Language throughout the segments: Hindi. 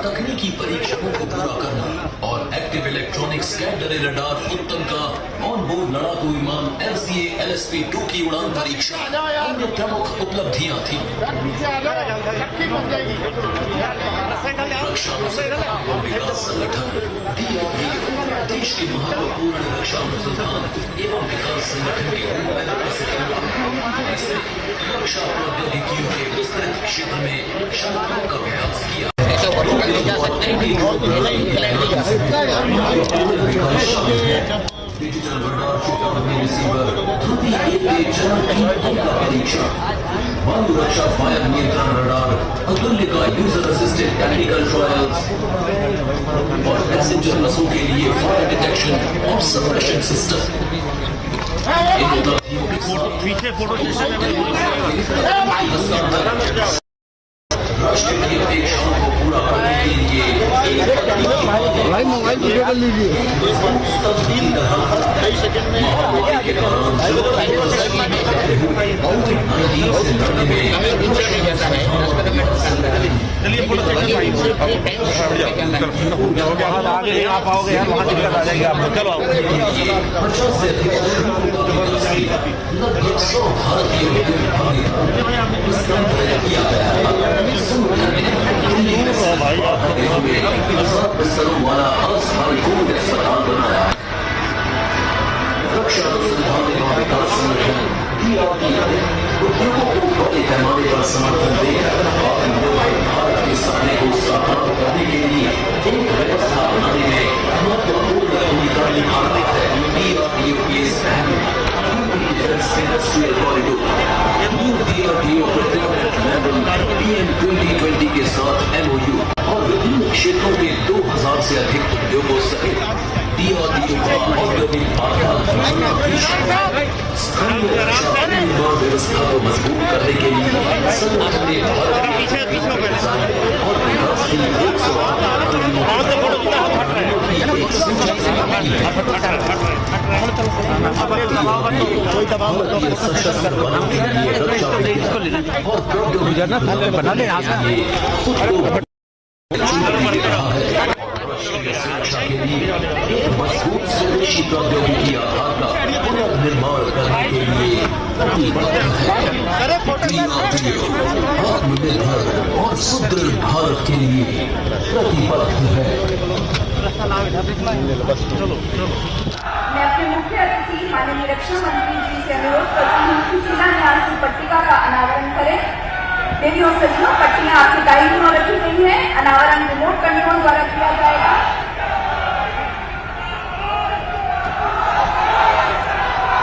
तकनीकी परीक्षणों को पूरा करना और एक्टिव इलेक्ट्रॉनिक स्कैनर रडार उत्तम का ऑन बोर्ड लड़ाकू विमान LCA LSP-2 की उड़ान परीक्षा अन्य प्रमुख उपलब्धियां थी। रक्षा विकास संगठन देश के महत्वपूर्ण रक्षा अनुसंधान एवं विकास संगठन के रूप में रक्षा प्रौद्योगिकियों के विस्तृत क्षेत्र में क्षमताओं का विकास किया। डिजिटल रडार चेतावनी रिसीवर परीक्षा वायु रक्षा फायर नियंत्रण रडार अतुल्य का यूजर असिस्टेड टेक्निकल ट्रायल्स और पैसेंजर बसों के लिए फायर डिटेक्शन और सप्रेशन सिस्टम। इन उपलब्धियों के साथ राष्ट्रीय अपेक्षाओं को पूरा करने के लिए मोबाइल वीडियो कर लीजिए। आगे आप आओगे यार, वहाँ दिक्कत आ जाएगी आपको। चलो वाला अस्पताल बनाया। रक्षा अनुसंधान एवं विकास संगठन उद्योगों को बड़े पैमाने पर समर्थन देकर आत्मनिर्भर भारत के सपने को साकार करने के लिए एक व्यवस्था बनाने में महत्वपूर्ण भूमिका निभा रहा है। DRDO की इस पहल industrial corridor DRDO procurement level PM 2020 के साथ MOU और विभिन्न क्षेत्रों के 2000 से अधिक उद्योगों सहित DRDO का औद्योगिक आधार स्थानीय रक्षा व्यवस्था को मजबूत करने के लिए संगठन ने भारत और विकास की 108 सुरक्षा के लिए एक मजबूत स्वदेशी प्रौद्योगिकी आधार का पुनर्निर्माण करने के लिए आत्मनिर्भर और सुदृढ़ भारत के लिए प्रतिबद्ध है। मैं अपने मुख्य अतिथि माननीय रक्षा मंत्री जी से अनुरोध करती हूँ कि शिलान्यास की पट्टिका का अनावरण करें। देवी और सज्जनों, पट्टियां आपकी दाईं ओर रखी गई हैं। अनावरण रिमोट कंट्रोल द्वारा किया जाएगा।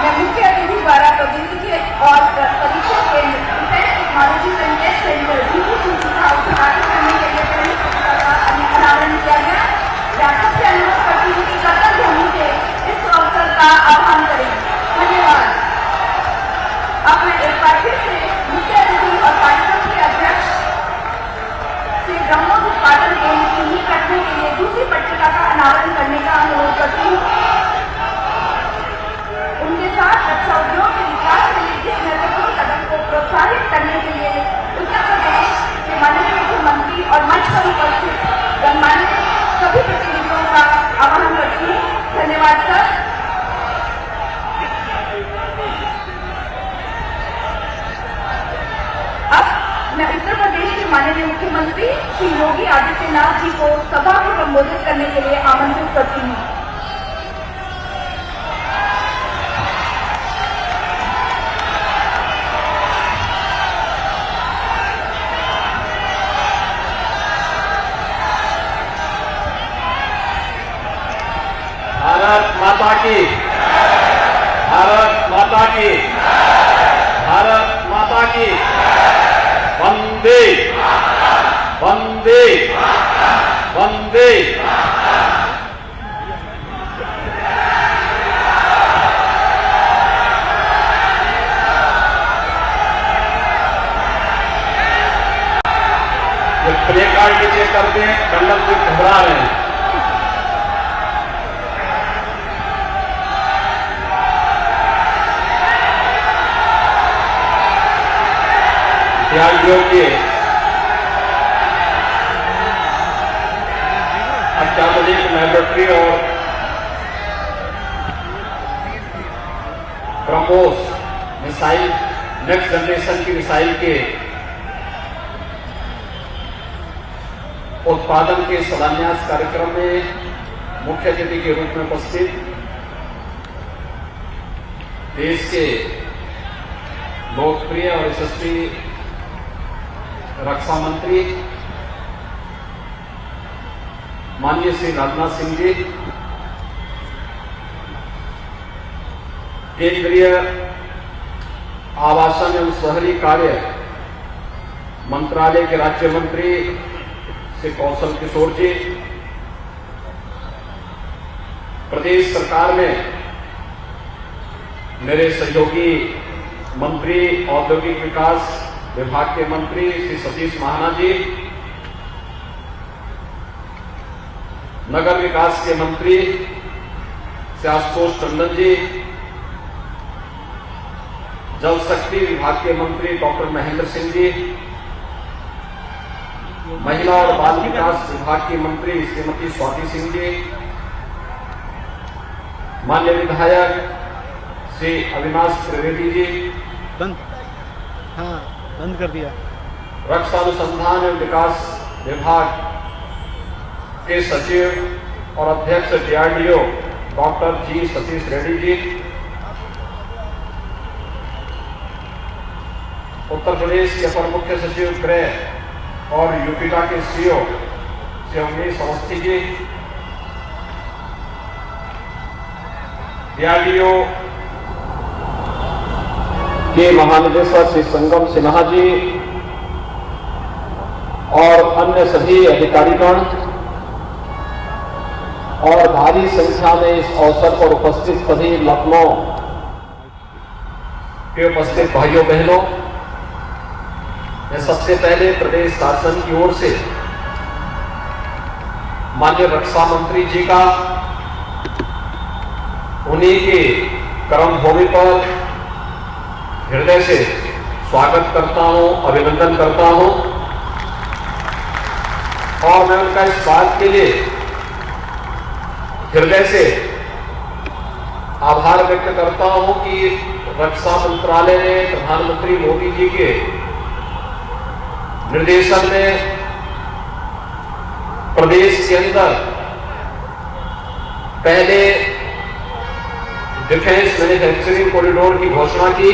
मैं मुख्य अतिथि द्वारा प्रौद्योगिकी और परीक्षा केंद्र टेक्नोलॉजी टेस्ट सेंटर DPCC का उद्घाटन करने के लिए पट्टिका का अनावरण किया गया। व्यापक से अनुरोध करती हूँ कि कर्तव्य ध्वनि से इस अवसर का आह्वान करें। धन्यवाद। अब मैं एक बार फिर से मुख्य अतिथि और कार्यक्रम के अध्यक्ष से ब्रह्मोस उत्पादन केंद्र की नींव रखने के लिए दूसरी पट्टिका का अनावरण करने का अनुरोध करती हूँ। उनके साथ रक्षा उद्योग के विकास के लिए इस महत्वपूर्ण कदम को प्रोत्साहित करने के लिए उत्तर प्रदेश के माननीय मुख्यमंत्री और मंच पर उपस्थित गणमान्य सभी प्रतिनिधियों का आह्वान करती हूँ। धन्यवाद सर। अब मैं उत्तर प्रदेश के माननीय मुख्यमंत्री श्री योगी आदित्यनाथ जी को सभा को संबोधित करने के लिए आमंत्रित करती हूँ। भारत माता की, भारत माता की, भारत माता की। वंदे वंदे वंदे। प्ले कार्ड नीचे कर दें, मंडल से घबरा रहे हैं। डीआरडीओ के अत्याधुनिक लैबोरेटरी और ब्रह्मोस मिसाइल नेक्स्ट जनरेशन की मिसाइल के उत्पादन के शिलान्यास कार्यक्रम में मुख्य अतिथि के रूप में उपस्थित देश के लोकप्रिय और यशस्वी रक्षा मंत्री माननीय श्री राजनाथ सिंह जी, केंद्रीय आवासन एवं शहरी कार्य मंत्रालय के राज्य मंत्री श्री कौशल किशोर जी, प्रदेश सरकार में मेरे सहयोगी मंत्री औद्योगिक विकास विभाग के मंत्री श्री सतीश महाना जी, नगर विकास के मंत्री श्री आशुतोष टंडन जी, जल शक्ति विभाग के मंत्री डॉक्टर महेंद्र सिंह जी, महिला और बाल विकास विभाग की मंत्री श्रीमती स्वाति सिंह जी, माननीय विधायक श्री अविनाश त्रिवेदी जी, बंद कर दिया। रक्षा अनुसंधान एवं विकास विभाग के सचिव और अध्यक्ष डीआरडीओ डॉक्टर जी सतीश रेड्डी जी, उत्तर प्रदेश के अपर मुख्य सचिव गृह और यूपीटा के सीओ श्री अवनीश अवस्थी जी, डीआरडीओ के महानिदेशक श्री संगम सिन्हा जी और अन्य सभी अधिकारीगण और भारी संख्या में इस अवसर पर उपस्थित सभी लखनऊ के उपस्थित भाइयों बहनों, मैं सबसे पहले प्रदेश शासन की ओर से माननीय रक्षा मंत्री जी का उन्हीं के कर्मभूमि पर हृदय से स्वागत करता हूं, अभिनंदन करता हूं और मैं उनका इस बात के लिए हृदय से आभार व्यक्त करता हूं कि रक्षा मंत्रालय ने प्रधानमंत्री मोदी जी के निर्देशन में प्रदेश के अंदर पहले डिफेंस मैन्युफैक्चरिंग कॉरिडोर की घोषणा की।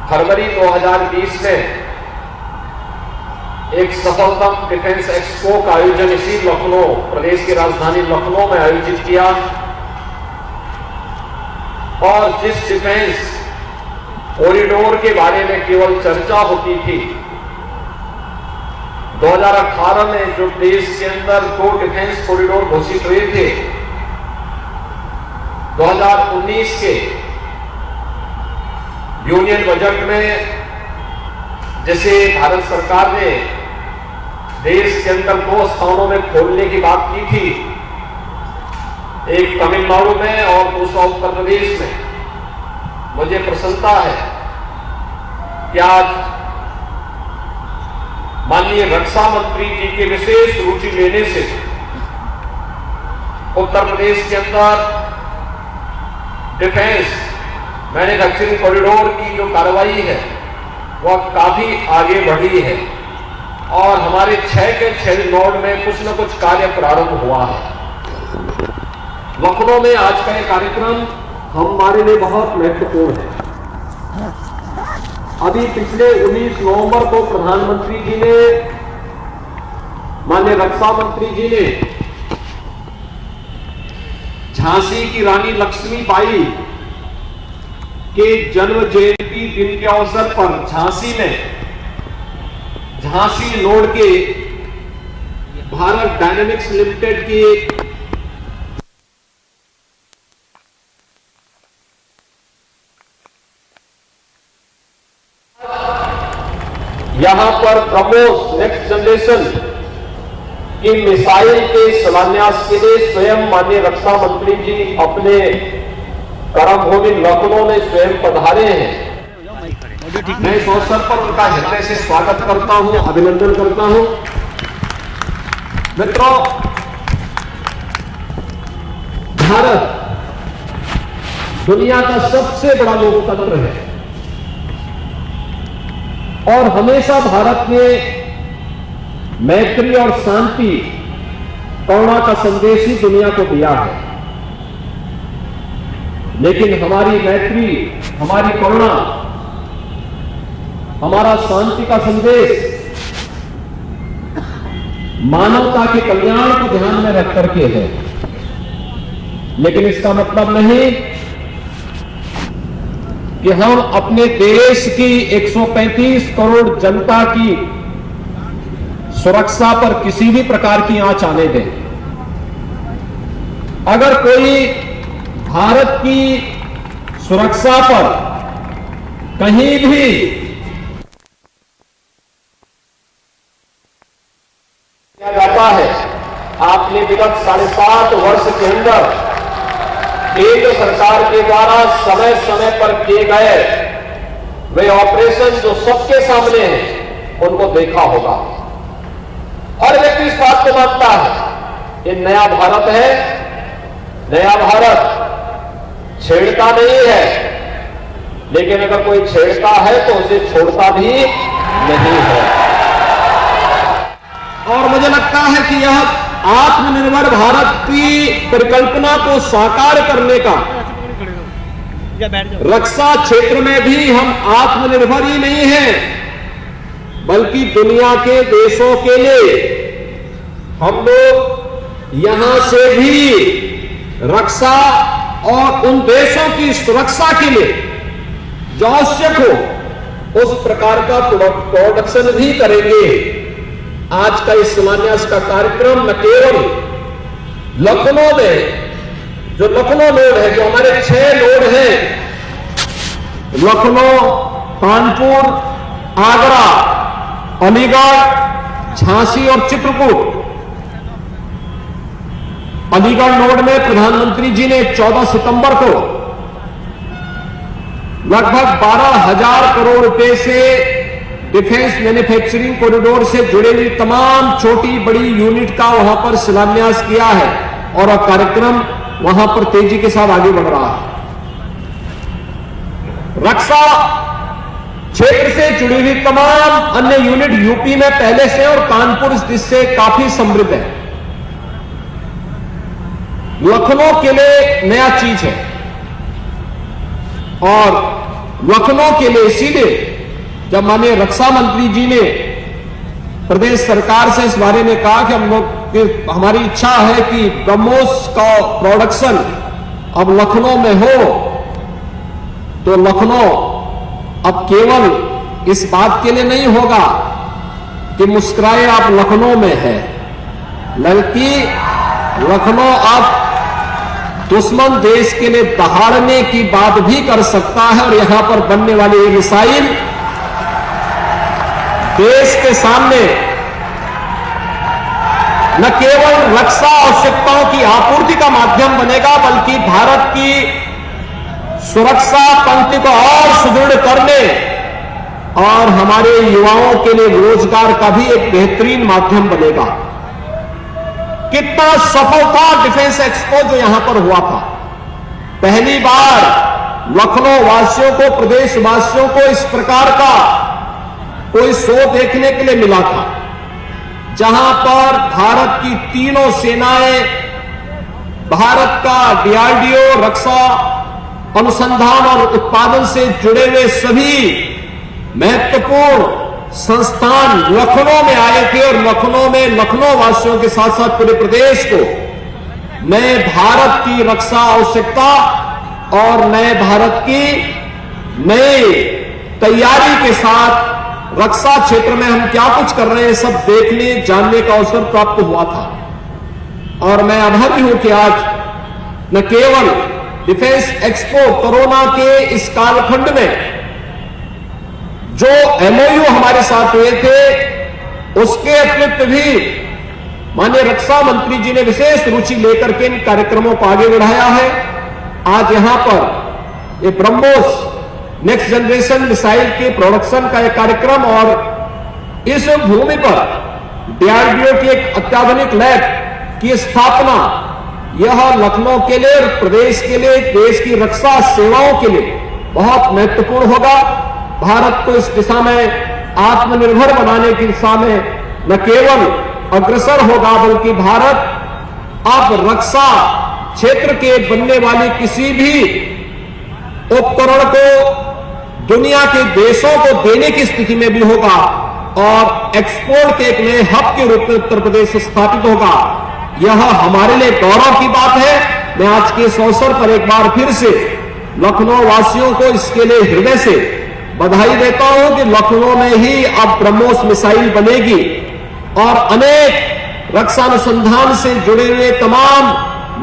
फरवरी 2020 में एक सफलतम डिफेंस एक्सपो का आयोजन इसी लखनऊ, प्रदेश की राजधानी लखनऊ में आयोजित किया और जिस डिफेंस कॉरिडोर के बारे में केवल चर्चा होती थी, 2018 में जो देश के अंदर 2 डिफेंस कॉरिडोर घोषित हुए थे, 2019 के यूनियन बजट में जैसे भारत सरकार ने देश के अंदर 2 स्थानों में खोलने की बात की थी, एक तमिलनाडु में और दूसरा उत्तर प्रदेश में, मुझे प्रसन्नता है कि आज माननीय रक्षा मंत्री जी के विशेष रुचि लेने से उत्तर प्रदेश के अंदर डिफेंस मैन्युफैक्चरिंग कॉरिडोर की जो कार्रवाई है वह काफी आगे बढ़ी है और हमारे 6 के 6 नोड में कुछ न कुछ कार्य प्रारंभ हुआ है। लखनऊ में आज का यह कार्यक्रम हमारे लिए बहुत महत्वपूर्ण है। अभी पिछले 19 नवंबर को प्रधानमंत्री जी ने, माननीय रक्षा मंत्री जी ने झांसी की रानी लक्ष्मीबाई के जन्म जयंती दिन के अवसर पर झांसी में झांसी नोड के भारत डायनेमिक्स लिमिटेड की यहां पर ब्रह्मोस नेक्स्ट जनरेशन की मिसाइल के शिलान्यास के लिए स्वयं माननीय रक्षा मंत्री जी अपने कर्मभूमि लखनऊ में स्वयं पधारे हैं। मैं इस अवसर पर उनका हृदय से स्वागत करता हूं, अभिनंदन करता हूं। मित्रों, भारत दुनिया का सबसे बड़ा लोकतंत्र है और हमेशा भारत ने मैत्री और शांति, करुणा का संदेश ही दुनिया को दिया है। लेकिन हमारी मैत्री, हमारी करुणा, हमारा शांति का संदेश मानवता के कल्याण को ध्यान में रख करके है। लेकिन इसका मतलब नहीं कि हम अपने देश की 135 करोड़ जनता की सुरक्षा पर किसी भी प्रकार की आंच आने दें। अगर कोई भारत की सुरक्षा पर कहीं भी किया जाता है, आपने विगत 7.5 वर्ष के अंदर केंद्र सरकार के द्वारा समय समय पर किए गए वे ऑपरेशन जो सबके सामने हैं, उनको देखा होगा। हर व्यक्ति इस बात को मानता है, ये नया भारत है। नया भारत छेड़ता नहीं है, लेकिन अगर कोई छेड़ता है तो उसे छोड़ता भी नहीं है। और मुझे लगता है कि यह आत्मनिर्भर भारत की परिकल्पना को साकार करने का, रक्षा क्षेत्र में भी हम आत्मनिर्भर ही नहीं हैं, बल्कि दुनिया के देशों के लिए हम लोग यहां से भी रक्षा और उन देशों की सुरक्षा के लिए जो आवश्यक हो उस प्रकार का प्रोडक्शन भी करेंगे। आज का इस शिलान्यास का कार्यक्रम न केवल लखनऊ में, जो लखनऊ नोड है, जो हमारे 6 नोड हैं, लखनऊ, कानपुर, आगरा, अलीगढ़, झांसी और चित्रकूट। अलीगढ़ नोड में प्रधानमंत्री जी ने 14 सितंबर को लगभग 12,000 करोड़ रुपए से डिफेंस मैन्युफैक्चरिंग कॉरिडोर से जुड़े हुई तमाम छोटी बड़ी यूनिट का वहां पर शिलान्यास किया है और अब कार्यक्रम वहां पर तेजी के साथ आगे बढ़ रहा है। रक्षा क्षेत्र से जुड़ी हुई तमाम अन्य यूनिट यूपी में पहले से और कानपुर इससे काफी समृद्ध है। लखनऊ के लिए नया चीज है और लखनऊ के लिए इसीलिए जब माननीय रक्षा मंत्री जी ने प्रदेश सरकार से इस बारे में कहा कि हम लोग, हमारी इच्छा है कि ब्रह्मोस का प्रोडक्शन अब लखनऊ में हो, तो लखनऊ अब केवल इस बात के लिए नहीं होगा कि मुस्कुराए आप लखनऊ में है, बल्कि लखनऊ अब दुश्मन देश के लिए दहाड़ने की बात भी कर सकता है। और यहां पर बनने वाली ये मिसाइल देश के सामने न केवल रक्षा आवश्यकताओं की आपूर्ति का माध्यम बनेगा, बल्कि भारत की सुरक्षा पंक्ति को और सुदृढ़ करने और हमारे युवाओं के लिए रोजगार का भी एक बेहतरीन माध्यम बनेगा। कितना सफल था डिफेंस एक्सपो जो यहां पर हुआ था। पहली बार लखनऊ वासियों को, प्रदेश वासियों को इस प्रकार का कोई शो देखने के लिए मिला था, जहां पर भारत की तीनों सेनाएं, भारत का डीआरडीओ, रक्षा अनुसंधान और उत्पादन से जुड़े हुए सभी महत्वपूर्ण संस्थान लखनऊ में आए थे और लखनऊ में लखनऊ वासियों के साथ साथ पूरे प्रदेश को नए भारत की रक्षा आवश्यकता और नए भारत की नई तैयारी के साथ रक्षा क्षेत्र में हम क्या कुछ कर रहे हैं सब देखने जानने का अवसर प्राप्त हुआ था। और मैं आभारी हूं कि आज न केवल डिफेंस एक्सपो, कोरोना के इस कालखंड में जो एमओयू हमारे साथ हुए थे, उसके अतिरिक्त भी माननीय रक्षा मंत्री जी ने विशेष रुचि लेकर के इन कार्यक्रमों को आगे बढ़ाया है। आज यहां पर ये ब्रह्मोस नेक्स्ट जनरेशन मिसाइल के प्रोडक्शन का एक कार्यक्रम और इस भूमि पर डीआरडीओ की एक अत्याधुनिक लैब की स्थापना, यह लखनऊ के लिए और प्रदेश के लिए, देश की रक्षा सेवाओं के लिए बहुत महत्वपूर्ण होगा। भारत को इस दिशा में आत्मनिर्भर बनाने की दिशा में न केवल अग्रसर होगा, बल्कि भारत अब रक्षा क्षेत्र के बनने वाली किसी भी उपकरण को दुनिया के देशों को देने की स्थिति में भी होगा और एक्सपोर्ट के एक नए हब के रूप में उत्तर प्रदेश स्थापित होगा। यह हमारे लिए गौरव की बात है। मैं आज के इस अवसर पर एक बार फिर से लखनऊ वासियों को इसके लिए हृदय से बधाई देता हूं कि लखनऊ में ही अब ब्रह्मोस मिसाइल बनेगी और अनेक रक्षा अनुसंधान से जुड़े हुए तमाम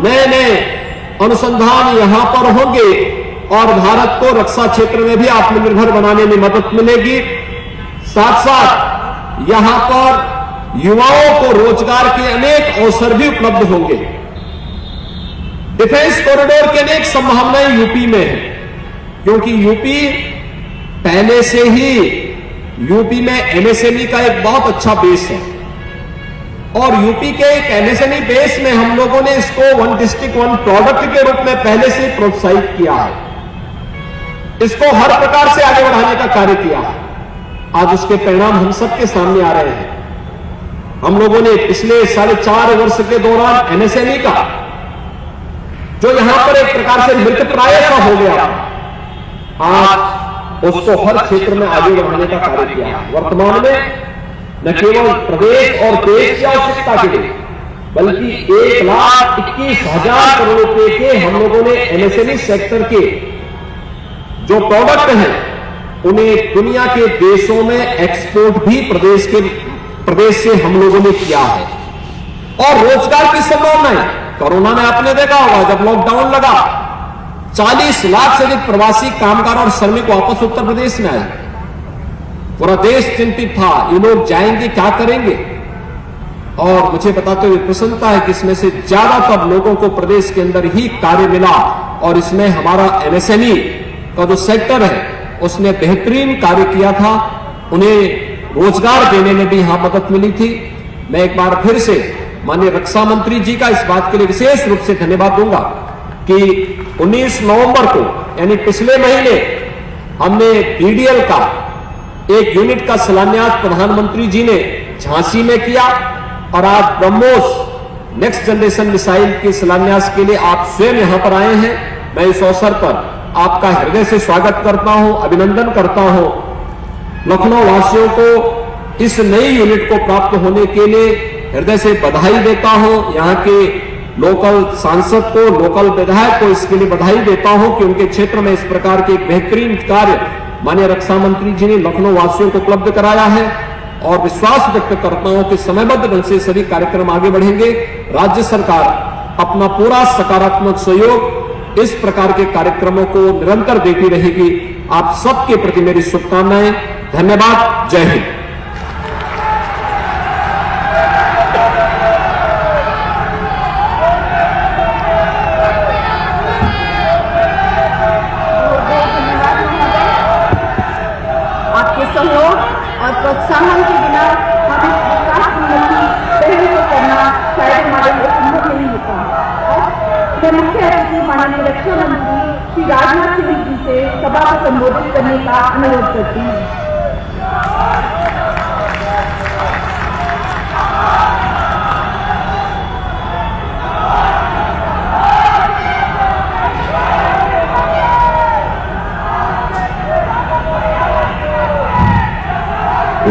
नए नए अनुसंधान यहां पर होंगे और भारत को रक्षा क्षेत्र में भी आत्मनिर्भर बनाने में मदद मिलेगी। साथ साथ यहां पर युवाओं को रोजगार के अनेक अवसर भी उपलब्ध होंगे। डिफेंस कॉरिडोर की अनेक संभावनाएं यूपी में है, क्योंकि यूपी पहले से ही यूपी में एमएसएमई का एक बहुत अच्छा बेस है और यूपी के एक एमएसएमई बेस में हम लोगों ने इसको वन डिस्ट्रिक्ट वन प्रोडक्ट के रूप में पहले से प्रोत्साहित किया है, इसको हर प्रकार से आगे बढ़ाने का कार्य किया है। आज उसके परिणाम हम सबके सामने आ रहे हैं। हम लोगों ने पिछले 4.5 वर्ष के दौरान एमएसएमई का जो यहां पर एक प्रकार से मृतप्राय सा हो गया, आज उसको हर क्षेत्र में आगे बढ़ाने का कार्य किया है। वर्तमान में न केवल प्रदेश और देश की आवश्यकता के लिए, बल्कि 1,21,000 करोड़ रुपए के हम लोगों ने एमएसएमई सेक्टर के जो प्रोडक्ट हैं उन्हें दुनिया के देशों में एक्सपोर्ट भी प्रदेश से हम लोगों ने किया है। और रोजगार की संभावनाएं, कोरोना में आपने देखा होगा जब लॉकडाउन लगा 40 लाख से अधिक प्रवासी कामगार और श्रमिक वापस उत्तर प्रदेश में आए। पूरा देश चिंतित था, ये लोग जाएंगे क्या करेंगे, और मुझे बताते हुए प्रसन्नता है कि इसमें से ज्यादातर लोगों को प्रदेश के अंदर ही कार्य मिला और इसमें हमारा एमएसएमई का जो सेक्टर है उसने बेहतरीन कार्य किया था। उन्हें रोजगार देने में भी यहां मदद मिली थी। मैं एक बार फिर से माननीय रक्षा मंत्री जी का इस बात के लिए विशेष रूप से धन्यवाद दूंगा कि 19 नवंबर को यानी पिछले महीने हमने बीडीएल का एक यूनिट का शिलान्यास प्रधानमंत्री जी ने झांसी में किया और आज ब्रह्मोस नेक्स्ट जनरेशन मिसाइल के शिलान्यास के लिए आप स्वयं यहां पर आए हैं। मैं इस अवसर पर आपका हृदय से स्वागत करता हूं, अभिनंदन करता हूं। लखनऊ वासियों को इस नई यूनिट को प्राप्त होने के लिए हृदय से बधाई देता हूं। यहां के लोकल सांसद को, लोकल विधायक को इसके लिए बधाई देता हूं कि उनके क्षेत्र में इस प्रकार के एक बेहतरीन कार्य माननीय रक्षा मंत्री जी ने लखनऊ वासियों को उपलब्ध कराया है और विश्वास व्यक्त करता हूं कि समयबद्ध ढंग से सभी कार्यक्रम आगे बढ़ेंगे। राज्य सरकार अपना पूरा सकारात्मक सहयोग इस प्रकार के कार्यक्रमों को निरंतर देती रहेगी। आप सबके प्रति मेरी शुभकामनाएं। धन्यवाद। जय हिंद। आपके सहयोग और प्रोत्साहन के बिना हम इस विकास संबंधी पहल को करना शायद हमारे लिए संभव नहीं होता। मैं मुख्य अतिथि माननीय रक्षा मंत्री श्री राजनाथ सिंह जी से सभा को संबोधित करने का अनुरोध करती हूँ।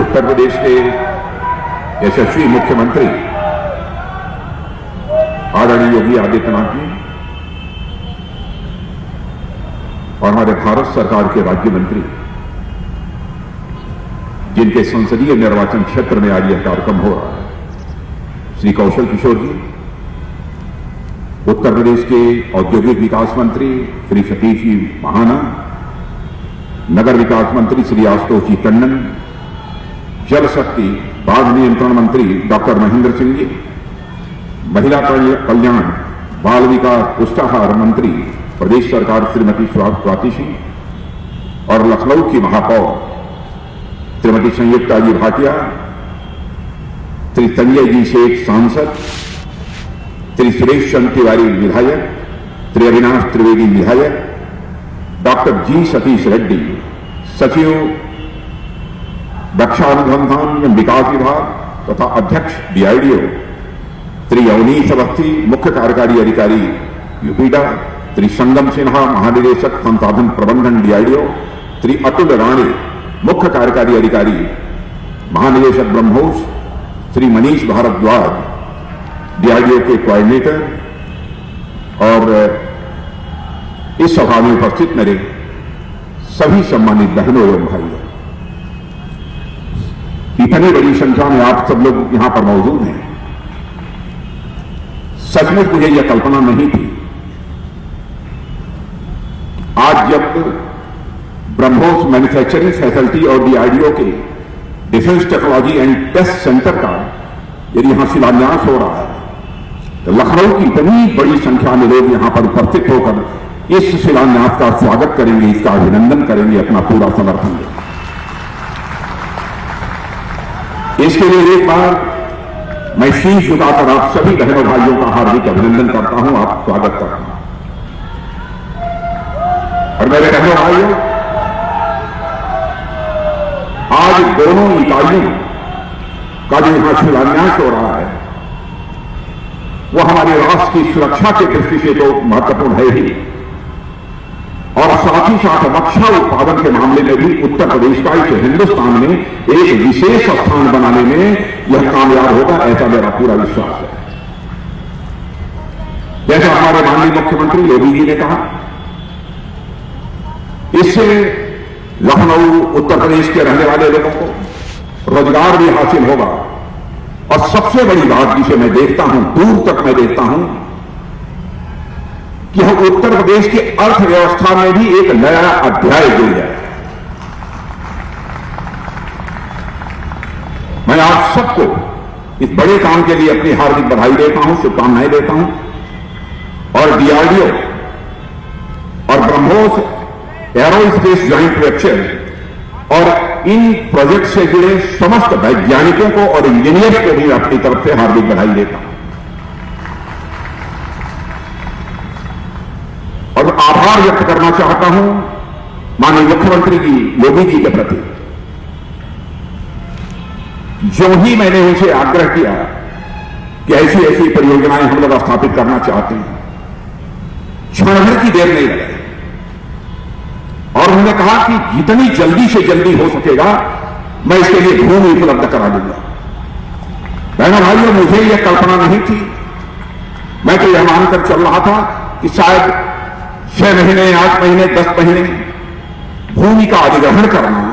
उत्तर प्रदेश के यशस्वी मुख्यमंत्री आदरणीय योगी आदित्यनाथ जी और हमारे भारत सरकार के राज्य मंत्री, जिनके संसदीय निर्वाचन क्षेत्र में आज यह कार्यक्रम हो रहा है, श्री कौशल किशोर जी, उत्तर प्रदेश के औद्योगिक विकास मंत्री श्री सतीश जी महाना, नगर विकास मंत्री श्री आशुतोष जी टंडन, जल शक्ति बाढ़ नियंत्रण मंत्री डॉक्टर महेंद्र सिंह जी, महिला कल्याण बाल विकास पुष्टाहार मंत्री प्रदेश सरकार श्रीमती स्वाति सिंह और लखनऊ की महापौर श्रीमती संयुक्ता जी भाटिया, श्री संजय जी शेख सांसद, श्री सुरेश चंद्र तिवारी विधायक, श्री अविनाश त्रिवेदी विधायक, डॉक्टर जी सतीश रेड्डी सचिव रक्षा अनुसंधान एवं विकास विभाग तथा अध्यक्ष डीआरडीओ, श्री अवनीश अवस्थी मुख्य कार्यकारी अधिकारी यूपीडा, श्री संगम सिन्हा महानिदेशक संसाधन प्रबंधन डीआरडीओ, श्री अतुल राणे मुख्य कार्यकारी अधिकारी महानिदेशक ब्रह्मोस, श्री मनीष भारद्वाज डीआरडीओ के कोऑर्डिनेटर और इस सभा में उपस्थित मेरे सभी सम्मानित बहनों एवं भाइयों, इतनी बड़ी संख्या में आप सब लोग यहां पर मौजूद हैं। सचमुच मुझे यह कल्पना नहीं थी। आज जब ब्रह्मोस मैन्युफैक्चरिंग फैसिलिटी और डीआरडीओ के defence technology and test centre का यदि यहां शिलान्यास हो रहा है तो लखनऊ की इतनी बड़ी संख्या में लोग यहां पर उपस्थित होकर इस शिलान्यास का स्वागत करेंगे, इसका अभिनंदन करेंगे, अपना पूरा समर्थन देंगे। इसके लिए एक बार मैं शीश झुकाकर आप सभी बहनों भाइयों का हार्दिक अभिनंदन करता हूं, आप स्वागत करता हूं। और मेरे बहनों भाइयों, आज दोनों इकाइयों का जो यहां शिलान्यास हो रहा है वो हमारे राष्ट्र की सुरक्षा के दृष्टि से तो महत्वपूर्ण है ही, और साथ ही साथ रक्षा उत्पादन के मामले में भी उत्तर प्रदेश का इस हिंदुस्तान में एक विशेष स्थान बनाने में यह कामयाब होगा, ऐसा मेरा पूरा विश्वास है। जैसा हमारे माननीय मुख्यमंत्री योगी जी ने कहा, इससे लखनऊ उत्तर प्रदेश के रहने वाले लोगों को रोजगार भी हासिल होगा, और सबसे बड़ी बात जिसे मैं देखता हूं, दूर तक मैं देखता हूं कि हम उत्तर प्रदेश की अर्थव्यवस्था में भी एक नया अध्याय जुड़ जाए। मैं आप सबको इस बड़े काम के लिए अपनी हार्दिक बधाई देता हूं, शुभकामनाएं देता हूं, और डीआरडीओ और ब्रह्मोस एरोस्पेस ज्वाइंट वेंचर और इन प्रोजेक्ट से जुड़े समस्त वैज्ञानिकों को और इंजीनियर्स को भी अपनी तरफ से हार्दिक बधाई देता हूं और आभार व्यक्त करना चाहता हूं माननीय मुख्यमंत्री जी योगी जी के प्रति। जो ही मैंने उनसे आग्रह किया कि ऐसी ऐसी परियोजनाएं हम लोग स्थापित करना चाहते हैं, क्षण भर की देर नहीं लगी और उन्होंने कहा कि जितनी जल्दी से जल्दी हो सकेगा मैं इसके लिए भूमि उपलब्ध करा दूंगा। बहनों भाइयों, मुझे यह कल्पना नहीं थी, मैं तो यह मानकर चल रहा था कि शायद 6 महीने, 8 महीने, 10 महीने भूमि का अधिग्रहण करना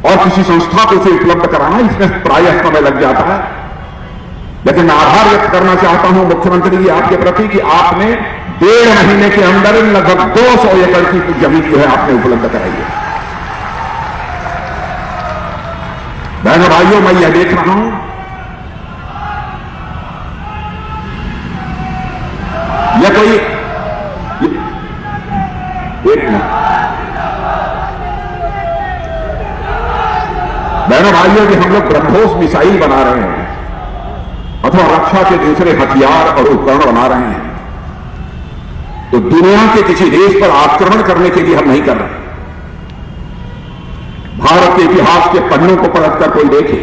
और किसी संस्था को उसे उपलब्ध कराना, इसमें प्रायः समय लग जाता है। लेकिन मैं आभार व्यक्त करना चाहता हूं मुख्यमंत्री जी आपके प्रति कि आपने 1.5 महीने के अंदर लगभग 200 एकड़ की जमीन जो है आपने उपलब्ध कराई है। बहनों भाइयों, मैं यह देख रहा हूं यह कोई एक मिनट, बहनों भाइयों कि हम लोग ब्रह्मोस मिसाइल बना रहे हैं अथवा रक्षा के दूसरे हथियार और उपकरण बना रहे हैं तो दुनिया के किसी देश पर आक्रमण करने के लिए हम नहीं कर रहे। भारत के इतिहास के पन्नों को पलटकर कोई देखे,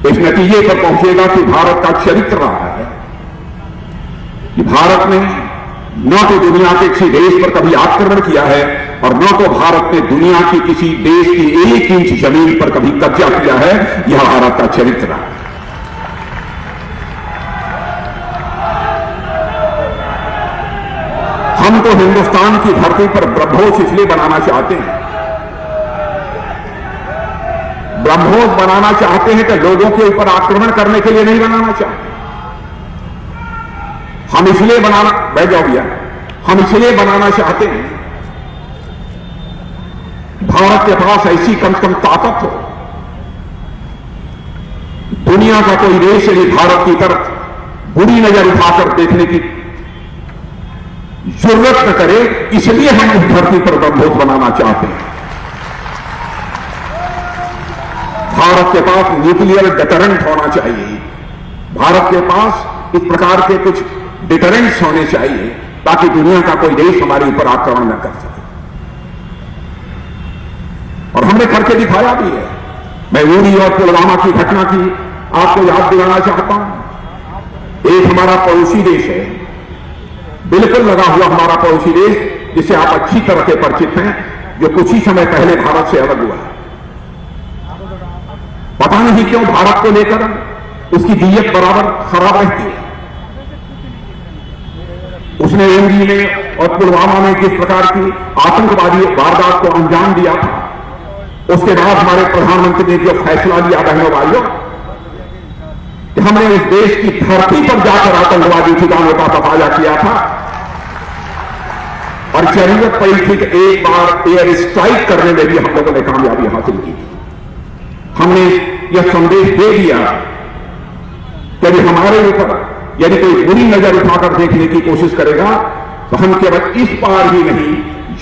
इस नतीजे पर पहुंचेगा कि भारत का चरित्र रहा है कि भारत ने न तो दुनिया के किसी देश पर कभी आक्रमण किया है और न तो भारत ने दुनिया की किसी देश की 1 इंच जमीन पर कभी कब्जा किया है। यह भारत का चरित्र रहा है। हम तो हिंदुस्तान की धरती पर ब्रह्मोस इसलिए बनाना चाहते हैं, ब्रह्मोस बनाना चाहते हैं कि लोगों के ऊपर आक्रमण करने के लिए नहीं बनाना चाहते। हम इसलिए बनाना, बैठ जाओ भैया, हम इसलिए बनाना चाहते हैं भारत के पास ऐसी कम से कम ताकत हो, दुनिया का कोई देश यदि भारत की तरफ बुरी नजर उठाकर देखने की जरूरत न करे, इसलिए हम इस धरती पर ब्रह्मोस बनाना चाहते हैं। भारत के पास न्यूक्लियर डिटरेंट होना चाहिए। भारत के पास इस प्रकार के कुछ डिटरेंट्स होने चाहिए ताकि दुनिया का कोई देश हमारे ऊपर आक्रमण न कर सके। और हमने करके दिखाया भी है। मैं उरी और पुलवामा की घटना की आपको याद दिलाना चाहता हूं। एक हमारा पड़ोसी देश है, बिल्कुल लगा हुआ हमारा पड़ोसी देश, जिसे आप अच्छी तरह से परिचित हैं, जो कुछ ही समय पहले भारत से अलग हुआ। पता नहीं क्यों भारत को लेकर उसकी नीयत बराबर खराब रहती है। उसने उरी में और पुलवामा में जिस प्रकार की आतंकवादी वारदात को अंजाम दिया था, उसके बाद हमारे प्रधानमंत्री ने जो फैसला लिया बहनों भाइयों, कि हमने इस देश की धरती पर जाकर आतंकवादी ठिकानों का सफाया किया था और जरूरत पड़ी थी कि एक बार एयर स्ट्राइक करने में भी हम लोगों ने कामयाबी हासिल की। हमने यह संदेश दे दिया कि यदि हमारे ऊपर यदि कोई बुरी नजर उठाकर देखने की कोशिश करेगा तो हम केवल इस पार ही नहीं,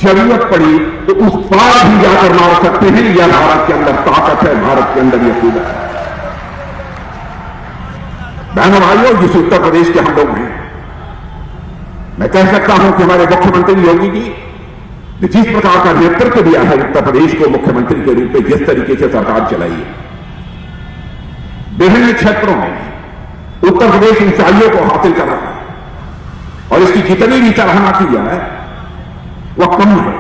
जरूरत पड़ी तो उस पार भी जाकर मार सकते हैं। यह भारत के अंदर ताकत है, भारत के अंदर यह कूदत है। बहनों भाइयों, जिस उत्तर प्रदेश के हम लोग हैं, मैं कह सकता हूं कि हमारे मुख्यमंत्री योगी जी ने जिस प्रकार का नेतृत्व दिया है उत्तर प्रदेश को मुख्यमंत्री के रूप में, जिस तरीके से सरकार चलाई है, विभिन्न क्षेत्रों में उत्तर प्रदेश ऊंचाइयों को हासिल कर रहा है और इसकी जितनी भी सराहना की जाए वह कम है।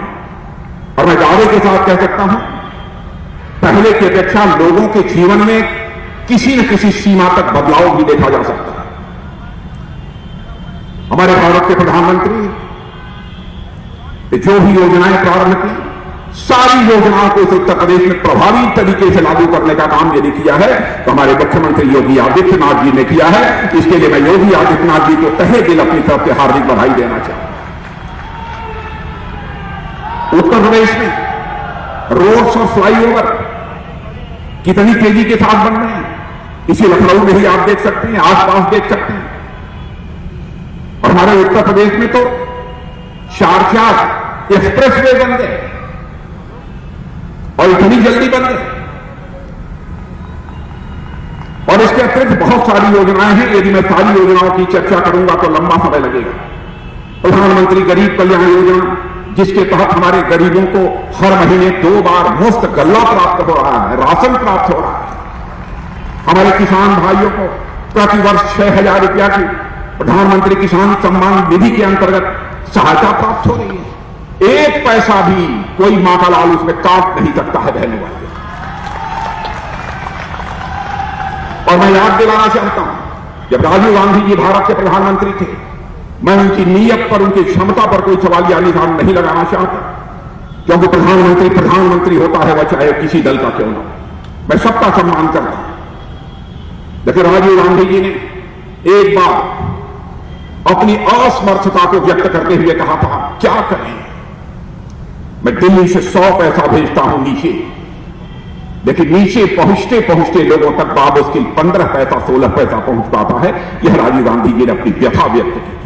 और मैं दावे के साथ कह सकता हूं, पहले की अपेक्षा लोगों के जीवन में किसी न किसी सीमा तक बदलाव भी देखा जा सकता है। हमारे भारत के प्रधानमंत्री ने जो भी योजनाएं प्रारंभ की, सारी योजनाओं को इस उत्तर प्रदेश में प्रभावी तरीके से लागू करने का काम यदि किया है तो हमारे मुख्यमंत्री योगी आदित्यनाथ जी ने किया है। इसके लिए मैं योगी आदित्यनाथ जी को तहे दिल अपनी तरफ से हार्दिक बधाई देना चाहूंगा। उत्तर प्रदेश में रोड्स और फ्लाईओवर कितनी तेजी के साथ बन रहे हैं, इसी लखनऊ में ही आप देख सकते हैं, आसपास देख सकते हैं। और हमारे उत्तर प्रदेश में तो 4 एक्सप्रेसवे बन गए और इतनी जल्दी बन गए। और इसके अतिरिक्त बहुत सारी योजनाएं हैं। यदि मैं सारी योजनाओं की चर्चा करूंगा तो लंबा समय लगेगा। प्रधानमंत्री गरीब कल्याण योजना, जिसके तहत हमारे गरीबों को हर महीने 2 बार मुफ्त गल्ला प्राप्त हो रहा है, राशन प्राप्त हो रहा है। हमारे किसान भाइयों को प्रति वर्ष 6,000 रुपया की प्रधानमंत्री किसान सम्मान निधि के अंतर्गत सहायता प्राप्त हो रही है। 1 पैसा भी कोई मां का लाल उसमें काट नहीं सकता है बहनों भाइयों। और मैं याद दिलाना चाहता हूं, जब राजीव गांधी जी भारत के प्रधानमंत्री थे, मैं उनकी नीयत पर, उनकी क्षमता पर कोई सवालिया निशान नहीं लगाना चाहता, क्योंकि प्रधानमंत्री होता है वह चाहे किसी दल का क्यों ना हो। मैं सबका सम्मान करता हूं। लेकिन राजीव गांधी जी ने एक बार अपनी असमर्थता को व्यक्त करते हुए कहा था, क्या करें, मैं दिल्ली से 100 पैसा भेजता हूं नीचे, लेकिन नीचे पहुंचते पहुंचते लोगों तक बामुश्किल 15 पैसा 16 पैसा पहुंच पाता है। यह राजीव गांधी जी ने अपनी व्यथा व्यक्त की।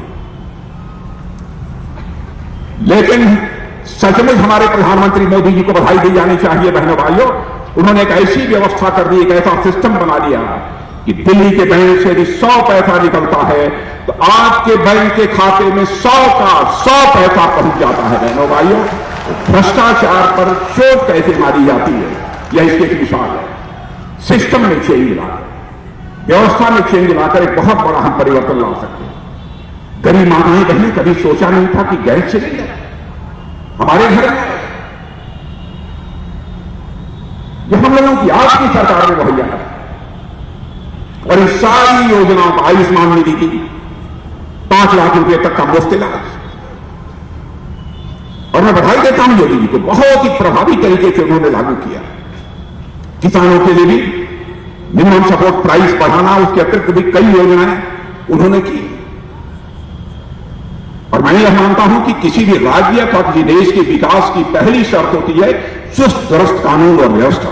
लेकिन सचमुच हमारे प्रधानमंत्री मोदी जी को बधाई दी जानी चाहिए बहनों भाइयों। उन्होंने एक ऐसी व्यवस्था कर दी, एक ऐसा सिस्टम बना दिया कि दिल्ली के बैंक से यदि 100 पैसा निकलता है तो आपके बैंक के खाते में 100 का 100 पैसा पहुंच जाता है। बहनों भाइयों, भ्रष्टाचार पर चोट कैसे मारी जाती है, यह इसकी एक मिसाल है। सिस्टम में चेंज लाकर, व्यवस्था में चेंज लाकर एक बहुत बड़ा हम परिवर्तन ला सकते हैं। गरीब माताएं बहनें कभी सोचा नहीं था कि गैस चलेगा हमारे घर में। यह हम लोगों की आज की सरकार ने मुहैया है। और इस सारी योजनाओं का, आयुष्मान निधि की 5 लाख रुपए तक का मुफ्त इलाज, और मैं बधाई देता हूं योगी जी को, बहुत ही प्रभावी तरीके से उन्होंने लागू किया। किसानों के लिए भी मिनिमम सपोर्ट प्राइस बढ़ाना, उसके अतिरिक्त भी कई योजनाएं उन्होंने की। और मैं यह मानता हूं कि किसी भी राज्य या किसी देश के विकास की पहली शर्त होती है चुस्त दुरुस्त कानून और व्यवस्था।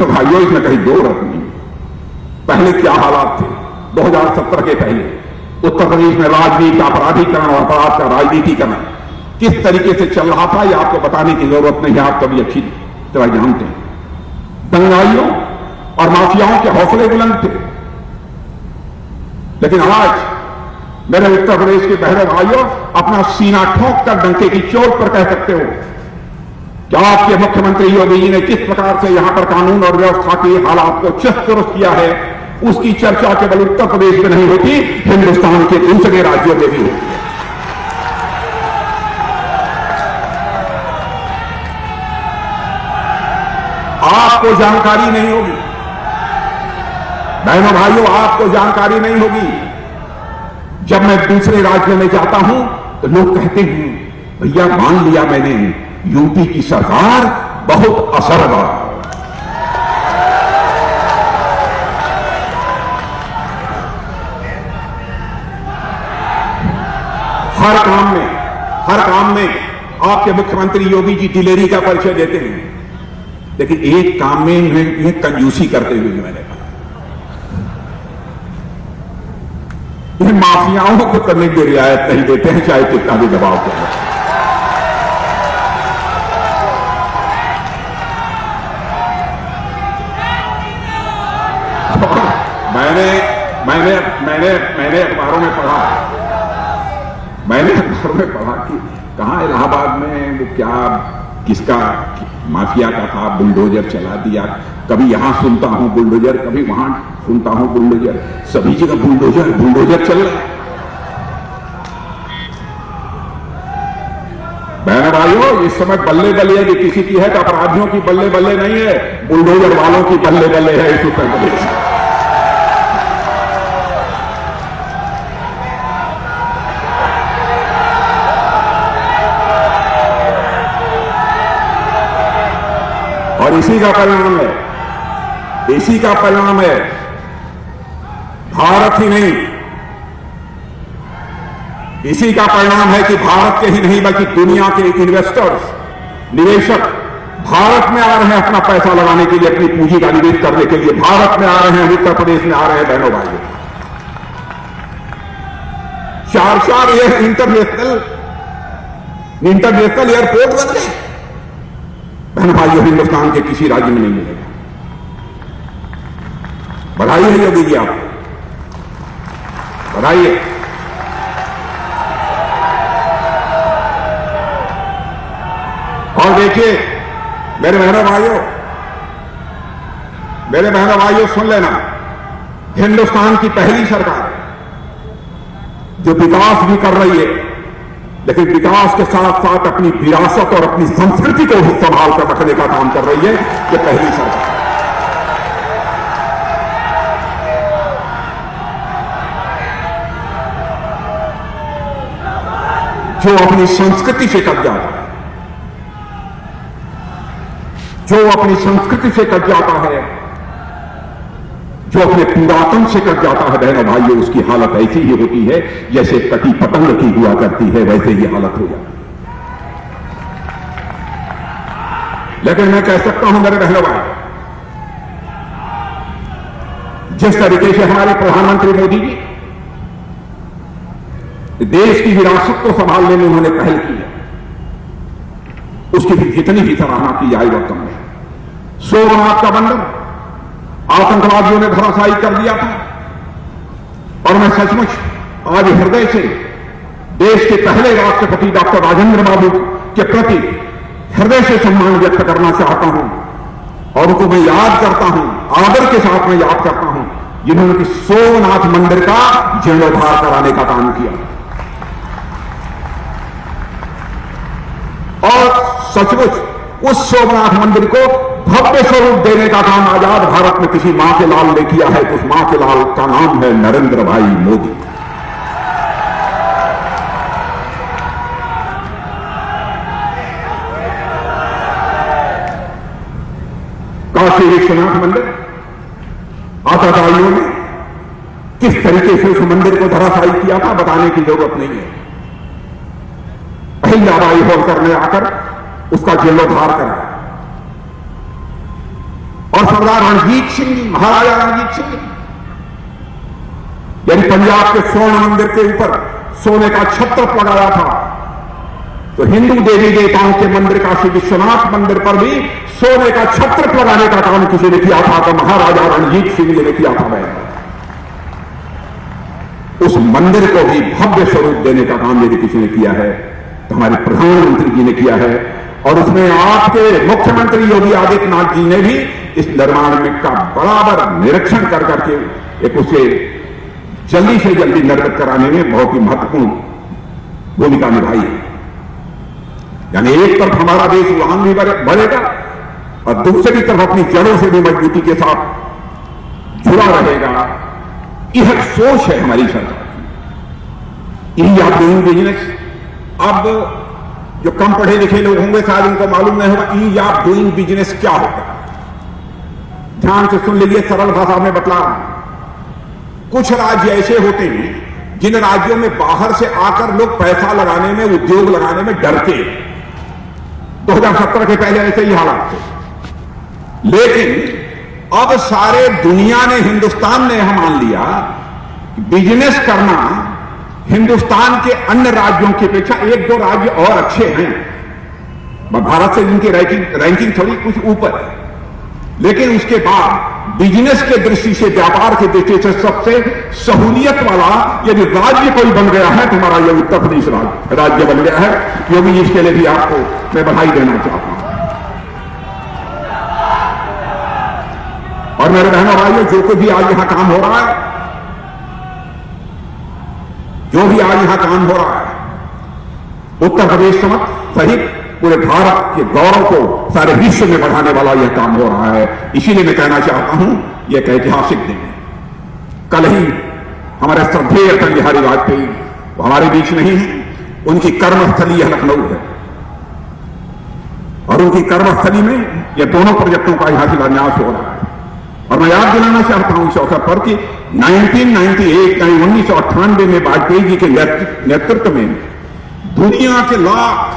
भाइयों, इसमें कहीं दो रत नहीं। पहले क्या हालात थे 2017 के पहले, उत्तर प्रदेश में राजनीति, अपराधीकरण और अपराध का राजनीतिकरण किस तरीके से चल रहा था, यह आपको बताने की जरूरत नहीं है, आप कभी अच्छी तरह जानते हैं। दंगाइयों और माफियाओं के हौसले बुलंद थे, लेकिन आज मेरे उत्तर प्रदेश के बहरे भाइयों, अपना सीना ठोक कर डंके की चोट पर कह सकते हो कि आपके मुख्यमंत्री योगी जी ने किस प्रकार से यहां पर कानून और व्यवस्था के हालात को चुस्त दुरुस्त किया है, उसकी चर्चा केवल उत्तर प्रदेश में नहीं होती, हिंदुस्तान के दूसरे राज्यों में भी होती है। आपको जानकारी नहीं होगी बहनों भाइयों, आपको जानकारी नहीं होगी, जब मैं दूसरे राज्यों में जाता हूं तो लोग कहते हैं भैया मान लिया मैंने, यूपी की सरकार बहुत असरदार। हर काम में आपके मुख्यमंत्री योगी जी दिलेरी का परिचय देते हैं, लेकिन एक काम में इन्हें कंजूसी करते हुए मैंने कहा, ये माफियाओं को करने की रियायत नहीं देते हैं, चाहे कितना भी दबाव करें। मैंने अखबारों में पढ़ा कि कहां इलाहाबाद में वो क्या किसका माफिया का था, बुलडोजर चला दिया, कभी यहां सुनता हूं बुलडोजर, कभी वहां सुनता हूं बुलडोजर, सभी जगह बुलडोजर चल रहा है। बहन भाइयों, इस समय बल्ले बल्ले यदि किसी की है तो अपराधियों की बल्ले बल्ले नहीं है, बुलडोजर वालों की बल्ले बल्ले है इस उत्तर प्रदेश में। और इसी का परिणाम है भारत ही नहीं, इसी का परिणाम है कि भारत के ही नहीं बल्कि दुनिया के इन्वेस्टर्स, निवेशक भारत में आ रहे हैं अपना पैसा लगाने के लिए, अपनी पूंजी का निवेश करने के लिए भारत में आ रहे हैं, उत्तर प्रदेश में आ रहे हैं। बहनों भाइयों, 4 ये इंटरनेशनल एयरपोर्ट बन गए। बहन भाइयों, हिंदुस्तान के किसी राज्य में नहीं मिलेगा। बधाई है योगी जी, आप बधाई है। और देखिए मेरे बहनों भाइयों सुन लेना, हिंदुस्तान की पहली सरकार जो विकास भी कर रही है, लेकिन विकास के साथ साथ अपनी विरासत और अपनी संस्कृति को भी संभाल कर रखने का काम कर रही है, ये पहली सरकार। जो अपनी संस्कृति से कट जाता है, जो अपनी संस्कृति से कट जाता है, जो अपने पुरातन से कट जाता है, बहनों भाइयों, उसकी हालत ऐसी ही होती है जैसे कटी पतंग की हुआ करती है, वैसे ही हालत हो जाती है। लेकिन मैं कह सकता हूं मेरे बहनों भाई, जिस तरीके से हमारे प्रधानमंत्री मोदी जी देश की विरासत को संभालने में उन्होंने पहल की है, उसकी भी जितनी भी सराहना की जाए वह कम है। सोमनाथ का बंदर आतंकवादियों ने धराशायी कर दिया था, और मैं सचमुच आज हृदय से देश के पहले राष्ट्रपति डॉक्टर राजेंद्र बाबू के प्रति हृदय से सम्मान व्यक्त करना चाहता हूं, और उनको मैं याद करता हूं, आदर के साथ मैं याद करता हूं, जिन्होंने कि सोमनाथ मंदिर का जीर्णोद्धार कराने का काम किया। और सचमुच उस सोमनाथ मंदिर को भव्य स्वरूप देने का काम आजाद भारत में किसी मां के लाल ने किया है, तो उस मां के लाल का नाम है नरेंद्र भाई मोदी। काशी विश्वनाथ मंदिर आतताइयों ने किस तरीके से उस मंदिर को धराशायी किया था बताने की जरूरत नहीं है। अहिल्याबाई होलकर ने आकर उसका जीर्णोद्धार करा, और सरदार रणजीत सिंह जी, महाराजा रणजीत सिंह यदि पंजाब के स्वर्ण मंदिर के ऊपर सोने का छत्र लगाया था, तो हिंदू देवी देवताओं के मंदिर काशी विश्वनाथ मंदिर पर भी सोने का छत्र लगाने का काम किसी ने किया था, तो महाराजा रणजीत सिंह जी ने किया था। उस मंदिर को भी भव्य स्वरूप देने का काम यदि किसी ने किया है तो हमारे प्रधानमंत्री जी ने किया है, और उसमें आपके मुख्यमंत्री योगी आदित्यनाथ जी ने भी इस निर्माण में का बराबर निरीक्षण कर करके एक उसे जल्दी से जल्दी निर्मित कराने में बहुत ही महत्वपूर्ण भूमिका निभाई है। यानी एक तरफ हमारा देश उड़ान भी बढ़ेगा और दूसरी तरफ अपनी जड़ों से भी मजबूती के साथ जुड़ा रहेगा। यह सोच है हमारी सरकार की। ईज ऑफ डूइंग बिजनेस, अब जो कम पढ़े लिखे लोग होंगे शायद उनको मालूम नहीं होगा ईज ऑफ डूइंग बिजनेस क्या होता है। ध्यान से सुन लीजिए, सरल भाषा में बतला। कुछ राज्य ऐसे होते हैं जिन राज्यों में बाहर से आकर लोग पैसा लगाने में, उद्योग लगाने में डरते। 2017 के पहले ऐसे ही हालात थे, लेकिन अब सारे दुनिया ने, हिंदुस्तान ने यह मान लिया कि बिजनेस करना हिंदुस्तान के अन्य राज्यों की अपेक्षा एक दो राज्य और अच्छे हैं। भारत से इनकी रैंकिंग थोड़ी कुछ ऊपर है, लेकिन उसके बाद बिजनेस के दृष्टि से, व्यापार की दृष्टि से सबसे सहूलियत वाला यदि राज्य कोई बन गया है तो हमारा यह उत्तर प्रदेश राज्य बन गया है। क्योंकि इसके लिए भी आपको मैं बधाई देना चाहता हूं। और मेरे बहनों भाइयों, जो कुछ भी आज यहां काम हो रहा है, जो भी आज यहां काम हो रहा है, उत्तर प्रदेश सहित पूरे भारत के गौरव को सारे विश्व में बढ़ाने वाला यह काम हो रहा है। इसीलिए मैं कहना चाहता हूं, यह एक ऐतिहासिक दिन है। कल ही हमारे श्रद्धेय अटल बिहारी वाजपेयी हमारे बीच नहीं है, उनकी कर्मस्थली यह लखनऊ है, और उनकी कर्मस्थली में यह दोनों प्रोजेक्टों का यहां शिलान्यास हो रहा है। और मैं याद दिलाना चाहता हूं इस अवसर पर कि 1998 में वाजपेयी जी के नेतृत्व में दुनिया के लाख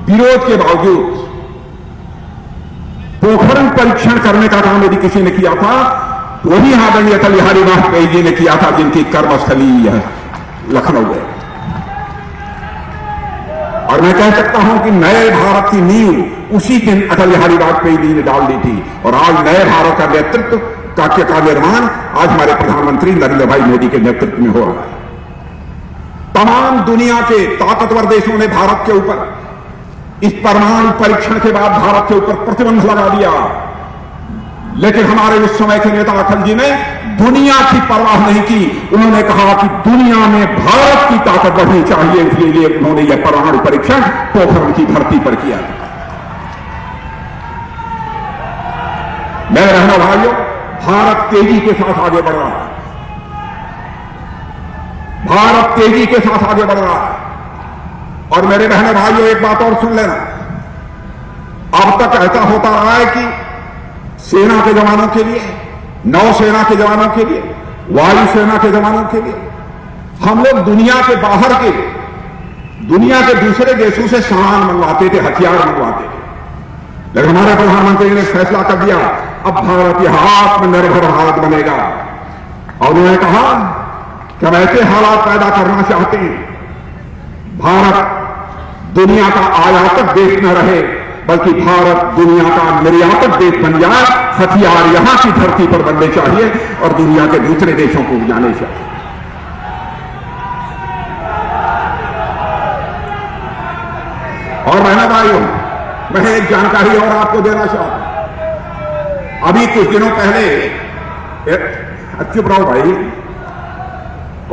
विरोध के बावजूद पोखरण परीक्षण करने का काम यदि किसी ने किया था तो वही आदरणीय अटल बिहारी वाजपेयी जी ने किया था, जिनकी कर्मस्थली यह लखनऊ है। और मैं कह सकता हूं कि नए भारत की नींव उसी दिन अटल बिहारी वाजपेयी जी ने डाल दी थी, और आज नए भारत का नेतृत्व का निर्माण आज हमारे प्रधानमंत्री नरेंद्र भाई मोदी के नेतृत्व में हो रहा है। तमाम दुनिया के ताकतवर देशों ने भारत के ऊपर इस परमाणु परीक्षण के बाद भारत के ऊपर प्रतिबंध लगा दिया, लेकिन हमारे उस समय के नेता अटल जी ने दुनिया की परवाह नहीं की। उन्होंने कहा कि दुनिया में भारत की ताकत बढ़नी चाहिए, इसलिए उन्होंने यह परमाणु परीक्षण पोखरण की धरती पर किया। मेरे बहनों भाइयों, भारत तेजी के साथ आगे बढ़ रहा है। भारत तेजी के साथ आगे बढ़ रहा है। और मेरे बहनों भाइयों, एक बात और सुन लेना, अब तक ऐसा होता रहा है कि सेना के जवानों के लिए, नौसेना के जवानों के लिए, वायुसेना के जवानों के लिए हम लोग दुनिया के बाहर के, दुनिया के दूसरे देशों से सामान मंगवाते थे, हथियार मंगवाते थे। लेकिन हमारे प्रधानमंत्री ने फैसला कर दिया, अब भारत यह आत्मनिर्भर भारत बनेगा। और उन्होंने कहा कि हम ऐसे हालात पैदा करना चाहते हैं, भारत दुनिया का आयातक देश न रहे, बल्कि भारत दुनिया का निर्यातक देश बन जाए। हथियार यहां की धरती पर बनने चाहिए और दुनिया के दूसरे देशों को जाने चाहिए। और बहनों भाइयों, मैं एक जानकारी और आपको देना चाहता हूं। अभी कुछ दिनों पहले, चुप रहो भाई,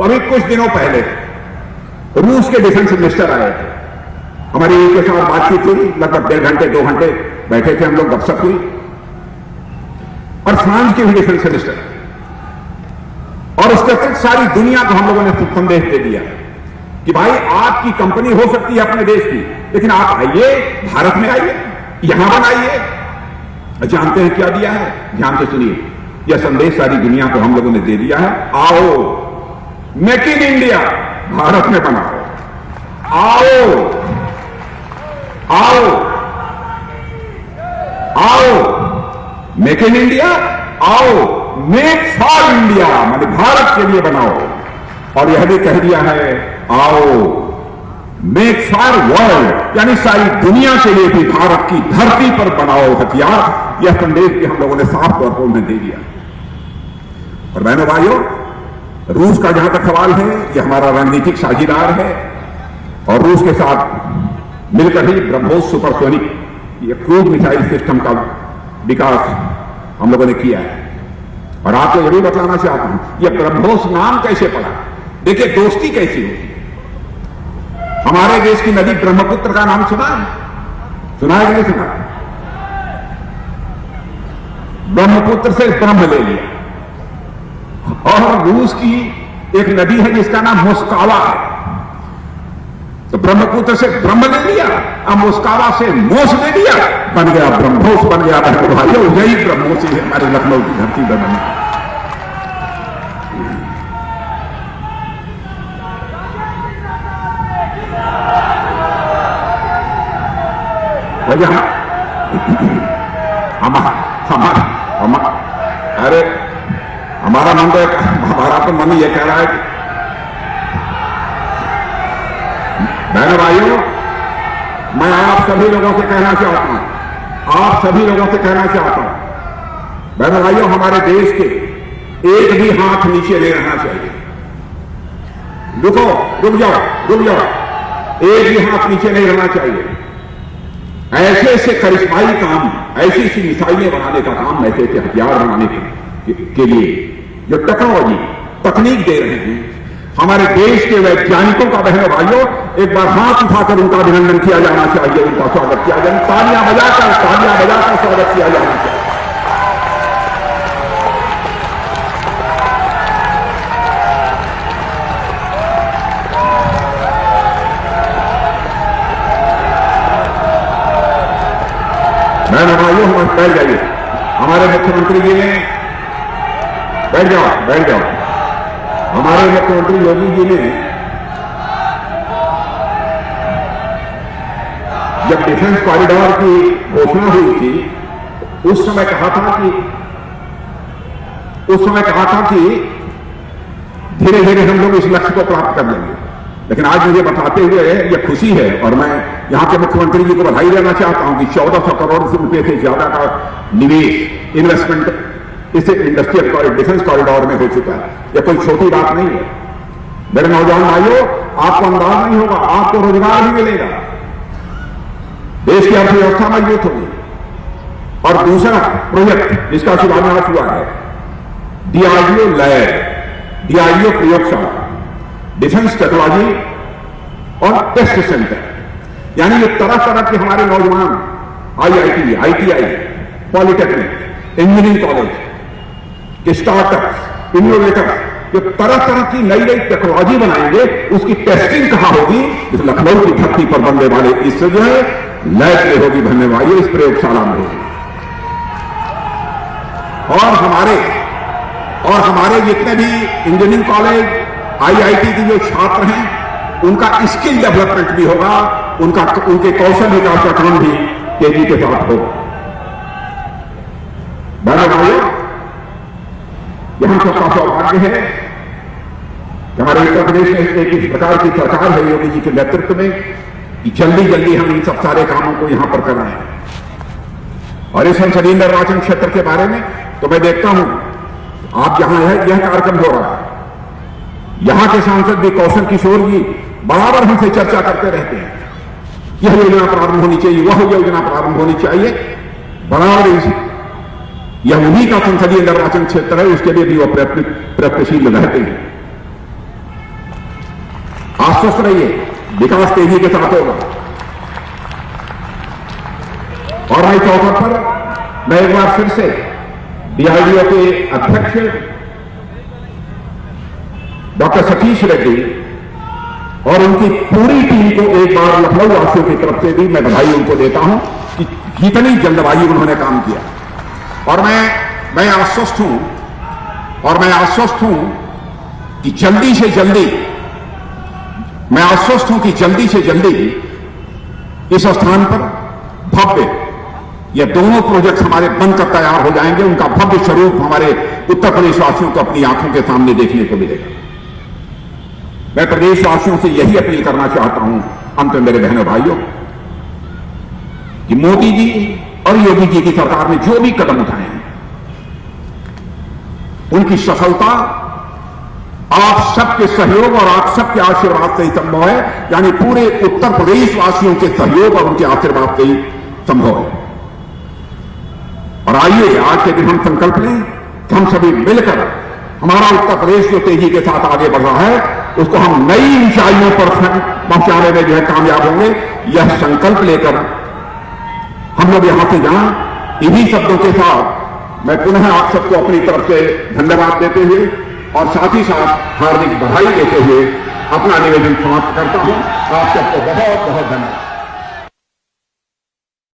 अभी कुछ दिनों पहले रूस के डिफेंस मिनिस्टर आए थे, हमारी उनके साथ बातचीत हुई, लगभग 1.5 घंटे 2 घंटे बैठे थे हम लोग, गपशप हुई। और फ्रांस के भी डिफेंस मिनिस्टर, और उसके अतिरिक्त सारी दुनिया को हम लोगों ने संदेश दे दिया कि भाई आपकी कंपनी हो सकती है अपने देश की, लेकिन आप आइए, भारत में आइए, यहां बनाइए। जानते हैं क्या दिया है? ध्यान से सुनिए, यह संदेश सारी दुनिया को हम लोगों ने दे दिया है, आओ मेक इन इंडिया, भारत में बनाओ, आओ आओ आओ, मेक इन इंडिया, आओ मेक फॉर इंडिया, माने भारत के लिए बनाओ। और यह भी कह दिया है, आओ मेक फॉर वर्ल्ड, यानी सारी दुनिया के लिए भी भारत की धरती पर बनाओ हथियार। यह संदेश भी हम लोगों ने साफ तौर पर उन्हें दे दिया। और बहनों भाइयों, रूस का जहां तक सवाल है, यह हमारा रणनीतिक साझीदार है और रूस के साथ मिलकर ही ब्रह्मोस सुपरसोनिक ये क्रूज मिसाइल सिस्टम का विकास हम लोगों ने किया है। और आपको यह भी बतलाना चाहता हूं, यह ब्रह्मोस नाम कैसे पड़ा। देखिए दोस्ती कैसी होती। हमारे देश की नदी ब्रह्मपुत्र का नाम सुना है? सुना है कि नहीं सुना? ब्रह्मपुत्र से ब्रह्म ले लिया। और रूस की एक नदी है जिसका नाम मोस्कावा है, तो ब्रह्मपुत्र से ब्रह्म ले लिया, अब मोस्कावा से मोस ले लिया, बन गया ब्रह्मोस, बन गया भाइयों। यही ब्रह्मोस है हमारे लखनऊ की धरती पर बनी। अरे हमारा मन तो हमारा तो मन ये कह रहा है कि बहनों भाइयों, मैं आप सभी लोगों से कहना चाहता हूं, बहनों भाइयों, हमारे देश के एक भी हाथ नीचे नहीं रहना चाहिए। रुक जाओ, एक भी हाथ नीचे नहीं रहना चाहिए। ऐसे ऐसे करिश्माई काम, ऐसी ऐसी मिसाइलें बनाने का काम, ऐसे ऐसे हथियार बनाने के लिए जो टेक्नोलॉजी तकनीक दे रहे हैं हमारे देश के वैज्ञानिकों का, बहनों भाइयों, एक बार हाथ उठाकर उनका अभिनंदन किया जाना चाहिए, उनका स्वागत किया जाए, तालियां बजाकर स्वागत किया जाना चाहिए। बहनों भाइयों, हम बैठ जाइए। हमारे मुख्यमंत्री जी ने बैठ जाओ। हमारे मुख्यमंत्री योगी जी ने जब डिफेंस कॉरिडोर की घोषणा हुई थी, उस समय कहा था कि धीरे धीरे हम लोग इस लक्ष्य को प्राप्त कर लेंगे। लेकिन आज मुझे बताते हुए यह खुशी है और मैं यहां के मुख्यमंत्री जी को बधाई देना चाहता हूं कि 1400 करोड़ रुपए से ज्यादा का निवेश, इन्वेस्टमेंट इस इंडस्ट्रियल डिफेंस कॉरिडोर में हो चुका है। यह कोई छोटी बात नहीं है। मेरे नौजवान भाइयों, आपको अंदाज नहीं होगा, आपको रोजगार भी मिलेगा, देश की अर्थव्यवस्था मजबूत होगी। और दूसरा प्रोजेक्ट जिसका शिलान्यास हुआ है, डीआरडीओ लैब, डीआरडीओ प्रयोगशाला, डिफेंस टेक्नोलॉजी और टेस्ट सेंटर, यानी ये तरह तरह के हमारे नौजवान IIT, पॉलिटेक्निक, इंजीनियरिंग कॉलेज के स्टार्टअप्स, इनोवेटर्स जो तरह तरह की नई नई टेक्नोलॉजी बनाएंगे, उसकी टेस्टिंग कहां होगी? इस लखनऊ की धरती पर बनने वाले इस जो है लैब में होगी, बनने वाली इस प्रयोगशाला में होगी। और हमारे जितने भी इंजीनियरिंग कॉलेज, IIT के जो छात्र हैं, उनका स्किल डेवलपमेंट भी होगा, उनके कौशल विकास का काम भी तेजी के साथ होगा। बहनों भाइयों, यहां सबका सौभाग्य है कि हमारे उत्तर प्रदेश में एक इस प्रकार की सरकार है योगी जी के नेतृत्व में कि जल्दी जल्दी हम इन सब सारे कामों को यहां पर कर रहे हैं। और इस संसदीय निर्वाचन क्षेत्र के बारे में तो मैं देखता हूं, आप जहां है यह कार्यक्रम हो रहा है, यहां के सांसद भी कौशल किशोर जी बराबर हमसे चर्चा करते रहते हैं, यह योजना प्रारंभ होनी चाहिए, वह योजना प्रारंभ होनी चाहिए, बराबर यह उन्हीं का संसदीय निर्वाचन क्षेत्र है, उसके लिए भी वह प्रयत्नशील रहते हैं। आश्वस्त रहिए, विकास तेजी के साथ होगा। और इस अवसर पर मैं एक बार फिर से डीआरडीओ के अध्यक्ष डॉक्टर सतीश रेड्डी और उनकी पूरी टीम को एक बार लखनऊ वासियों की तरफ से भी मैं बधाई उनको देता हूं कि कितनी जल्दबाजी उन्होंने काम किया। और मैं आश्वस्त हूं कि जल्दी से जल्दी इस स्थान पर भव्य, ये दोनों प्रोजेक्ट हमारे बनकर तैयार हो जाएंगे, उनका भव्य स्वरूप हमारे उत्तर प्रदेश वासियों को अपनी आंखों के सामने देखने को मिलेगा। मैं प्रदेशवासियों से यही अपील करना चाहता हूं, अंत में मेरे बहनों भाइयों, कि मोदी जी और योगी जी की सरकार ने जो भी कदम उठाए हैं, उनकी सफलता आप सबके सहयोग और आप सबके आशीर्वाद से ही संभव है, यानी पूरे उत्तर प्रदेश वासियों के सहयोग और उनके आशीर्वाद से ही संभव है। और आइए आज के दिन हम संकल्प लें कि हम सभी मिलकर हमारा उत्तर प्रदेश जो तेजी के साथ आगे बढ़ रहा है, उसको हम नई ऊंचाइयों पर पहुंचाने में जो है कामयाब होंगे। यह संकल्प लेकर हम लोग यहां से जाएं। इन्हीं शब्दों के साथ मैं पुनः आप सबको अपनी तरफ से धन्यवाद देते हुए और साथ ही साथ हार्दिक बधाई देते हुए अपना निवेदन समाप्त करता हूं। आप सबको बहुत बहुत धन्यवाद।